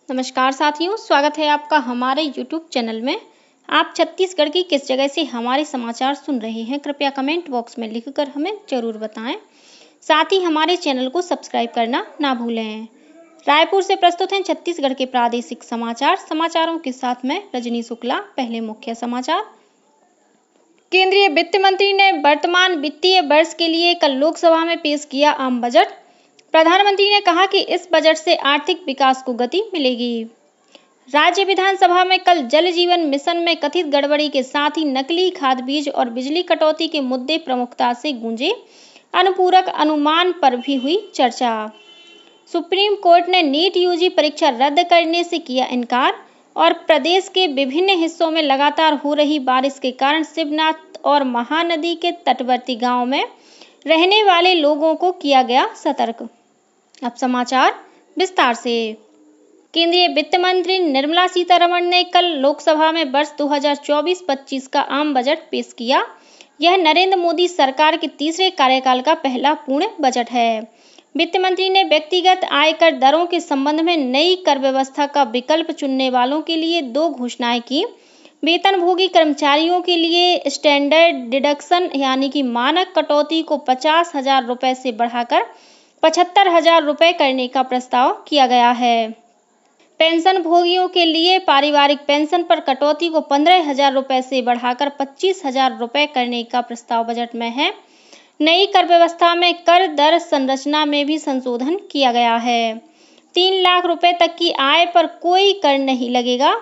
नमस्कार साथियों, स्वागत है आपका हमारे YouTube चैनल में। आप छत्तीसगढ़ की किस जगह से हमारे समाचार सुन रहे हैं, कृपया कमेंट बॉक्स में लिखकर हमें जरूर बताएं। साथ ही हमारे चैनल को सब्सक्राइब करना ना भूलें। रायपुर से प्रस्तुत हैं छत्तीसगढ़ के प्रादेशिक समाचार। समाचारों के साथ मैं रजनी शुक्ला। पहले मुख्य समाचार। केंद्रीय वित्त मंत्री ने वर्तमान वित्तीय वर्ष के लिए कल लोकसभा में पेश किया आम बजट। प्रधानमंत्री ने कहा कि इस बजट से आर्थिक विकास को गति मिलेगी। राज्य विधानसभा में कल जल जीवन मिशन में कथित गड़बड़ी के साथ ही नकली खाद बीज और बिजली कटौती के मुद्दे प्रमुखता से गूंजे। अनुपूरक अनुमान पर भी हुई चर्चा। सुप्रीम कोर्ट ने नीट यूजी परीक्षा रद्द करने से किया इनकार और प्रदेश के विभिन्न हिस्सों में लगातार हो रही बारिश के कारण शिवनाथ और महानदी के तटवर्ती गांवों में रहने वाले लोगों को किया गया सतर्क। अब समाचार विस्तार से। केंद्रीय वित्त मंत्री निर्मला सीतारमण ने कल लोकसभा में वर्ष 2024-25 का आम बजट पेश किया। यह नरेंद्र मोदी सरकार के तीसरे कार्यकाल का पहला पूर्ण बजट है। वित्त मंत्री ने व्यक्तिगत आयकर दरों के संबंध में नई कर व्यवस्था का विकल्प चुनने वालों के लिए 2 घोषणाएं की। वेतनभोगी कर्मचारियों के लिए स्टैंडर्ड डिडक्शन यानी कि मानक कटौती को 50,000 रुपए से बढ़ाकर 75,000 रुपए करने का प्रस्ताव किया गया है। पेंशन भोगियों के लिए पारिवारिक पेंशन पर कटौती को 15,000 रुपए से बढ़ाकर 25,000 रुपए करने का प्रस्ताव बजट में है। नई कर व्यवस्था में कर दर संरचना में भी संशोधन किया गया है। 3 लाख रुपए तक की आय पर कोई कर नहीं लगेगा।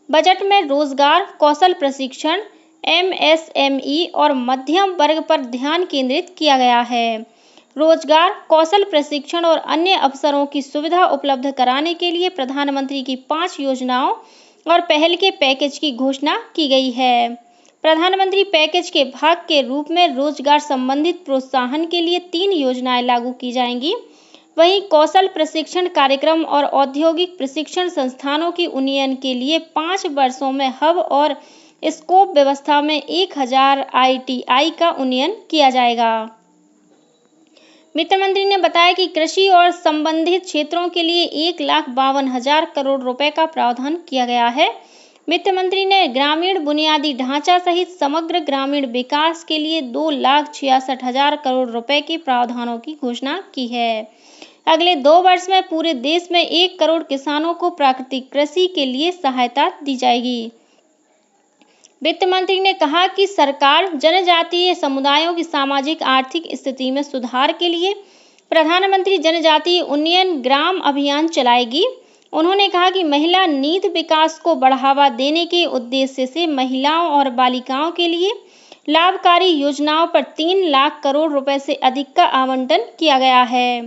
बजट में रोजगार, कौशल प्रशिक्षण, MSME और मध्यम वर्ग पर ध्यान केंद्रित किया गया है। रोजगार, कौशल प्रशिक्षण और अन्य अवसरों की सुविधा उपलब्ध कराने के लिए प्रधानमंत्री की 5 योजनाओं और पहल के पैकेज की घोषणा की गई है। प्रधानमंत्री पैकेज के भाग के रूप में रोजगार संबंधित प्रोत्साहन के लिए 3 योजनाएं लागू की जाएंगी। वहीं कौशल प्रशिक्षण कार्यक्रम और औद्योगिक प्रशिक्षण संस्थानों की उन्नयन के लिए 5 वर्षों में हब और स्कोप व्यवस्था में 1000 ITI का उन्नयन किया जाएगा। वित्त मंत्री ने बताया कि कृषि और संबंधित क्षेत्रों के लिए 1,52,000 करोड़ रुपए का प्रावधान किया गया है। वित्त मंत्री ने ग्रामीण बुनियादी ढांचा सहित समग्र ग्रामीण विकास के लिए 2,66,000 करोड़ रुपए के प्रावधानों की घोषणा की है। अगले 2 वर्ष में पूरे देश में 1 करोड़ किसानों को प्राकृतिक कृषि के लिए सहायता दी जाएगी। वित्त मंत्री ने कहा कि सरकार जनजातीय समुदायों की सामाजिक आर्थिक स्थिति में सुधार के लिए प्रधानमंत्री जनजातीय उन्नयन ग्राम अभियान चलाएगी। उन्होंने कहा कि महिला नीति विकास को बढ़ावा देने के उद्देश्य से महिलाओं और बालिकाओं के लिए लाभकारी योजनाओं पर 3 लाख करोड़ रुपए से अधिक का आवंटन किया गया है।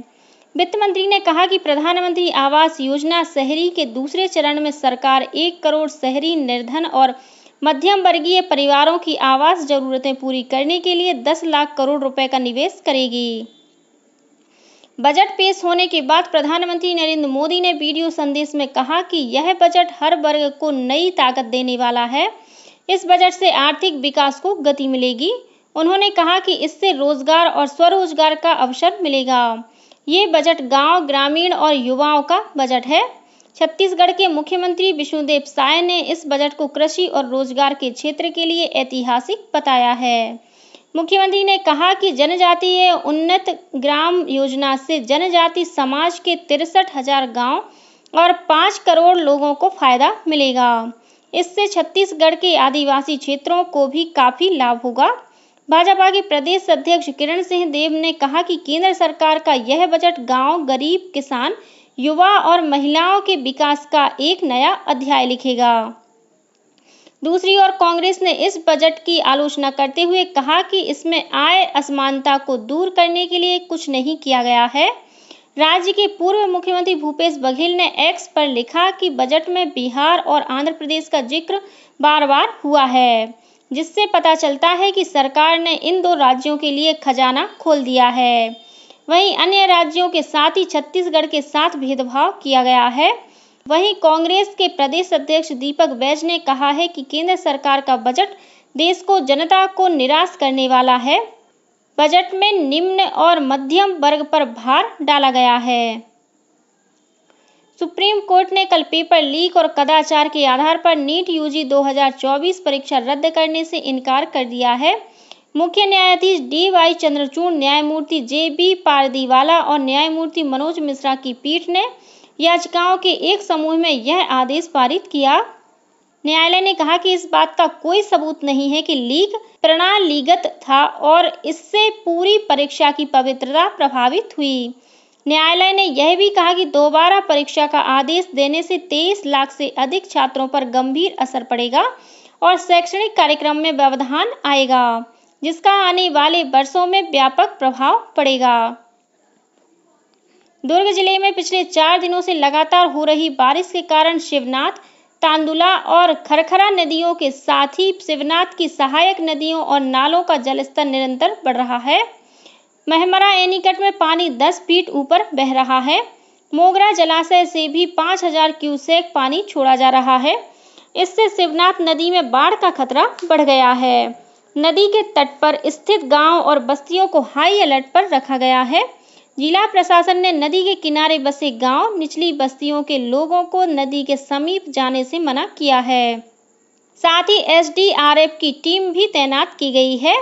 वित्त मंत्री ने कहा कि प्रधानमंत्री आवास योजना शहरी के दूसरे चरण में सरकार 1 करोड़ शहरी निर्धन और मध्यम वर्गीय परिवारों की आवास जरूरतें पूरी करने के लिए 10 लाख करोड़ रुपए का निवेश करेगी। बजट पेश होने के बाद प्रधानमंत्री नरेंद्र मोदी ने वीडियो संदेश में कहा कि यह बजट हर वर्ग को नई ताकत देने वाला है। इस बजट से आर्थिक विकास को गति मिलेगी। उन्होंने कहा कि इससे रोजगार और स्वरोजगार का अवसर मिलेगा। ये बजट गांव, ग्रामीण और युवाओं का बजट है। छत्तीसगढ़ के मुख्यमंत्री विष्णुदेव साय ने इस बजट को कृषि और रोजगार के क्षेत्र के लिए ऐतिहासिक बताया है। मुख्यमंत्री ने कहा कि जनजातीय उन्नत ग्राम योजना से जनजाति समाज के 63,000 गांव और 5 करोड़ लोगों को फायदा मिलेगा। इससे छत्तीसगढ़ के आदिवासी क्षेत्रों को भी काफी लाभ होगा। भाजपा के प्रदेश अध्यक्ष किरण सिंह देव ने कहा कि केंद्र सरकार का यह बजट गांव, गरीब, किसान, युवा और महिलाओं के विकास का एक नया अध्याय लिखेगा। दूसरी ओर कांग्रेस ने इस बजट की आलोचना करते हुए कहा कि इसमें आय असमानता को दूर करने के लिए कुछ नहीं किया गया है। राज्य के पूर्व मुख्यमंत्री भूपेश बघेल ने एक्स पर लिखा कि बजट में बिहार और आंध्र प्रदेश का जिक्र बार-बार हुआ है, जिससे पता चलता है कि सरकार ने इन 2 राज्यों के लिए खजाना खोल दिया है। वहीं अन्य राज्यों के साथ ही छत्तीसगढ़ के साथ भेदभाव किया गया है। वहीं कांग्रेस के प्रदेश अध्यक्ष दीपक बैज ने कहा है कि केंद्र सरकार का बजट देश को, जनता को निराश करने वाला है। बजट में निम्न और मध्यम वर्ग पर भार डाला गया है। सुप्रीम कोर्ट ने कल पेपर लीक और कदाचार के आधार पर नीट यूजी 2024 परीक्षा रद्द करने से इनकार कर दिया है। मुख्य न्यायाधीश DY चंद्रचूड़, न्यायमूर्ति JB पारदीवाला और न्यायमूर्ति मनोज मिश्रा की पीठ ने याचिकाओं के एक समूह में यह आदेश पारित किया। न्यायालय ने कहा कि इस बात का कोई सबूत नहीं है कि लीक प्रणालीगत था और इससे पूरी परीक्षा की पवित्रता प्रभावित हुई। न्यायालय ने यह भी कहा कि दोबारा परीक्षा का आदेश देने से 23 लाख से अधिक छात्रों पर गंभीर असर पड़ेगा और शैक्षणिक कार्यक्रम में व्यवधान आएगा, जिसका आने वाले वर्षों में व्यापक प्रभाव पड़ेगा। दुर्ग जिले में पिछले 4 दिनों से लगातार हो रही बारिश के कारण शिवनाथ, तांदुला और खरखरा नदियों के साथ ही शिवनाथ की सहायक नदियों और नालों का जलस्तर निरंतर बढ़ रहा है। महमरा एनीकट में पानी 10 फीट ऊपर बह रहा है। मोगरा जलाशय से भी 5000 क्यूसेक पानी छोड़ा जा रहा है। इससे शिवनाथ नदी में बाढ़ का खतरा बढ़ गया है। नदी के तट पर स्थित गांव और बस्तियों को हाई अलर्ट पर रखा गया है। जिला प्रशासन ने नदी के किनारे बसे गांव, निचली बस्तियों के लोगों को नदी के समीप जाने से मना किया है। साथ ही SDRF की टीम भी तैनात की गई है।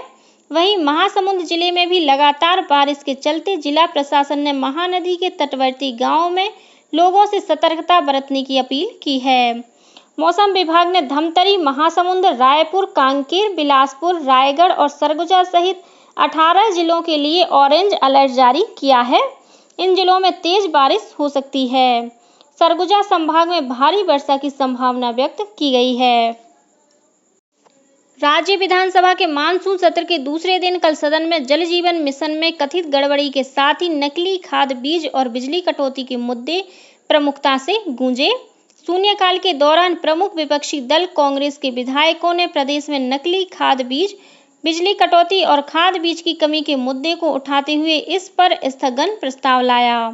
वहीं महासमुंद जिले में भी लगातार बारिश के चलते जिला प्रशासन ने महानदी के तटवर्ती गांवों में लोगों से सतर्कता बरतने की अपील की है। मौसम विभाग ने धमतरी, महासमुंद, रायपुर, कांकेर, बिलासपुर, रायगढ़ और सरगुजा सहित 18 जिलों के लिए ऑरेंज अलर्ट जारी किया है। इन जिलों में तेज बारिश हो सकती है। सरगुजा संभाग में भारी वर्षा की संभावना व्यक्त की गई है। राज्य विधानसभा के मानसून सत्र के दूसरे दिन कल सदन में जल जीवन मिशन में कथित गड़बड़ी के साथ ही नकली खाद बीज और बिजली कटौती के मुद्दे प्रमुखता से गूंजे। शून्यकाल के दौरान प्रमुख विपक्षी दल कांग्रेस के विधायकों ने प्रदेश में नकली खाद बीज, बिजली कटौती और खाद बीज की कमी के मुद्दे को उठाते हुए इस पर स्थगन प्रस्ताव लाया।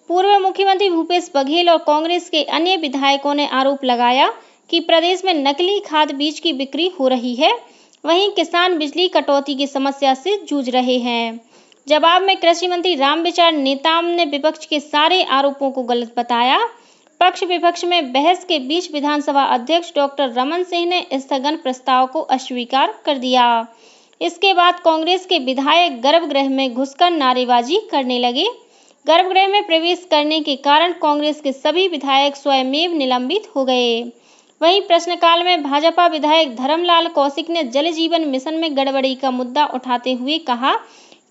पूर्व मुख्यमंत्री भूपेश बघेल और कांग्रेस के अन्य विधायकों ने आरोप लगाया कि प्रदेश में नकली खाद बीज की बिक्री हो रही है, वहीं किसान बिजली कटौती की समस्या से जूझ रहे हैं। जवाब में कृषि मंत्री रामविचार नेताम ने विपक्ष के सारे आरोपों को गलत बताया। पक्ष विपक्ष में बहस के बीच विधानसभा अध्यक्ष डॉक्टर रमन सिंह ने स्थगन प्रस्ताव को अस्वीकार कर दिया। इसके बाद कांग्रेस के विधायक गर्भगृह में घुसकर नारेबाजी करने लगे। गर्भगृह में प्रवेश करने के कारण कांग्रेस के सभी विधायक स्वयमेव निलंबित हो गए। वहीं प्रश्नकाल में भाजपा विधायक धर्मलाल कौशिक ने जल जीवन मिशन में गड़बड़ी का मुद्दा उठाते हुए कहा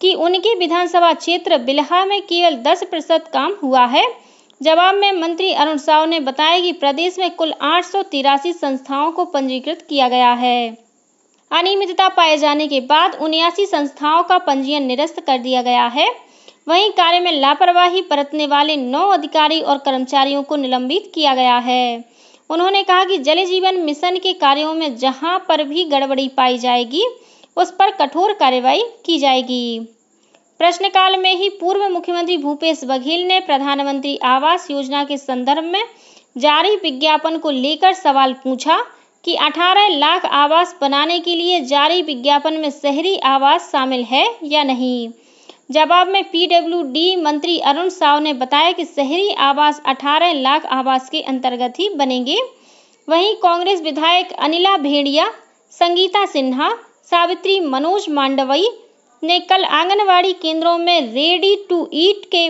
कि उनके विधानसभा क्षेत्र बिल्हा में केवल 10% काम हुआ है। जवाब में मंत्री अरुण साव ने बताया कि प्रदेश में कुल 883 संस्थाओं को पंजीकृत किया गया है। अनियमितता पाए जाने के बाद 79 संस्थाओं का पंजीयन निरस्त कर दिया गया है। वहीं कार्य में लापरवाही बरतने वाले 9 अधिकारी और कर्मचारियों को निलंबित किया गया है। उन्होंने कहा कि जल जीवन मिशन के कार्यों में जहां पर भी गड़बड़ी पाई जाएगी उस पर कठोर कार्रवाई की जाएगी। प्रश्नकाल में ही पूर्व मुख्यमंत्री भूपेश बघेल ने प्रधानमंत्री आवास योजना के संदर्भ में जारी विज्ञापन को लेकर सवाल पूछा कि 18 लाख आवास बनाने के लिए जारी विज्ञापन में शहरी आवास शामिल है या नहीं। जवाब में PWD मंत्री अरुण साव ने बताया कि शहरी आवास 18 लाख आवास के अंतर्गत ही बनेंगे। वहीं कांग्रेस विधायक अनिला भेड़िया, संगीता सिन्हा, सावित्री मनोज मांडवई ने कल आंगनवाड़ी केंद्रों में रेडी टू ईट के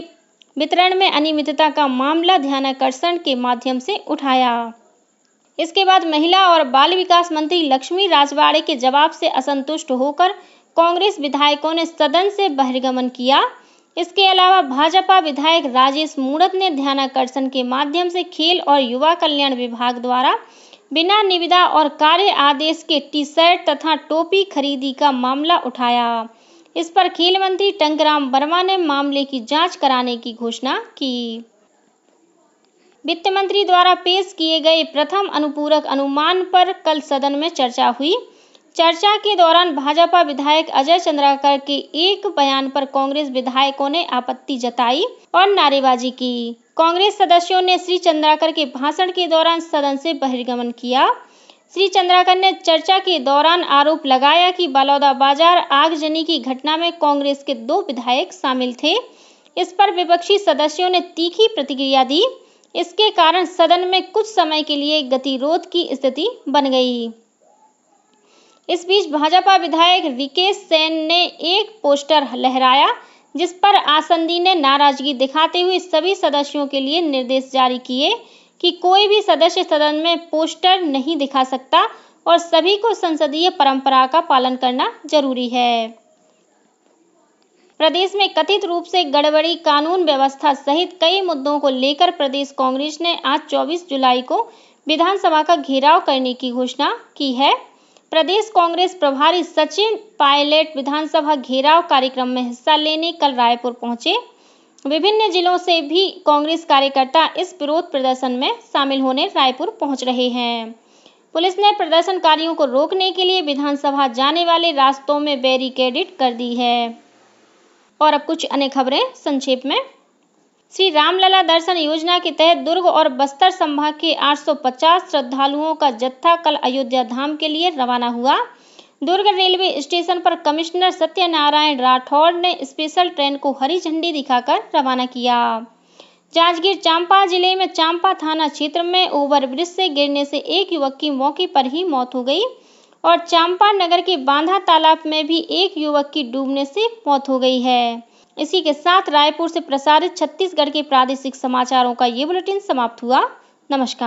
वितरण में अनियमितता का मामला ध्यानाकर्षण के माध्यम से उठाया। इसके बाद महिला और बाल विकास मंत्री लक्ष्मी राजवाड़े के जवाब से असंतुष्ट होकर कांग्रेस विधायकों ने सदन से बहिर्गमन किया। इसके अलावा भाजपा विधायक राजेश मूणत ने ध्यानाकर्षण के माध्यम से खेल और युवा कल्याण विभाग द्वारा बिना निविदा और कार्य आदेश के टी-शर्ट तथा टोपी खरीदी का मामला उठाया। इस पर खेल मंत्री टंकराम वर्मा ने मामले की जांच कराने की घोषणा की। वित्त मंत्री द्वारा पेश किए गए प्रथम अनुपूरक अनुमान पर कल सदन में चर्चा हुई। चर्चा के दौरान भाजपा विधायक अजय चंद्राकर के एक बयान पर कांग्रेस विधायकों ने आपत्ति जताई और नारेबाजी की। कांग्रेस सदस्यों ने श्री चंद्राकर के भाषण के दौरान सदन से बहिर्गमन किया। श्री चंद्राकर ने चर्चा के दौरान आरोप लगाया कि बलौदाबाजार आगजनी की घटना में कांग्रेस के 2 विधायक शामिल थे। इस पर विपक्षी सदस्यों ने तीखी प्रतिक्रिया दी। इसके कारण सदन में कुछ समय के लिए गतिरोध की स्थिति बन गई। इस बीच भाजपा विधायक रिकेश सेन ने एक पोस्टर लहराया, जिस पर आसंदी ने नाराजगी दिखाते हुए सभी सदस्यों के लिए निर्देश जारी किए कि कोई भी सदस्य सदन में पोस्टर नहीं दिखा सकता और सभी को संसदीय परंपरा का पालन करना जरूरी है। प्रदेश में कथित रूप से गड़बड़ी कानून व्यवस्था सहित कई मुद्दों को लेकर प्रदेश कांग्रेस ने आज 24 जुलाई को विधानसभा का घेराव करने की घोषणा की है। प्रदेश कांग्रेस प्रभारी सचिन पायलट विधानसभा घेराव कार्यक्रम में हिस्सा लेने कल रायपुर पहुंचे। विभिन्न जिलों से भी कांग्रेस कार्यकर्ता इस विरोध प्रदर्शन में शामिल होने रायपुर पहुंच रहे हैं। पुलिस ने प्रदर्शनकारियों को रोकने के लिए विधानसभा जाने वाले रास्तों में बैरिकेडिंग कर दी है। और अब कुछ अन्य खबरें संक्षेप में। श्री रामलला दर्शन योजना के तहत दुर्ग और बस्तर संभाग के 850 श्रद्धालुओं का जत्था कल अयोध्या धाम के लिए रवाना हुआ। दुर्ग रेलवे स्टेशन पर कमिश्नर सत्यनारायण राठौड़ ने स्पेशल ट्रेन को हरी झंडी दिखाकर रवाना किया। जांजगीर चांपा जिले में चांपा थाना क्षेत्र में ओवरब्रिज से गिरने से एक युवक की मौके पर ही मौत हो गई और चांपा नगर के बांधा तालाब में भी एक युवक की डूबने से मौत हो गई है। इसी के साथ रायपुर से प्रसारित छत्तीसगढ़ के प्रादेशिक समाचारों का ये बुलेटिन समाप्त हुआ। नमस्कार।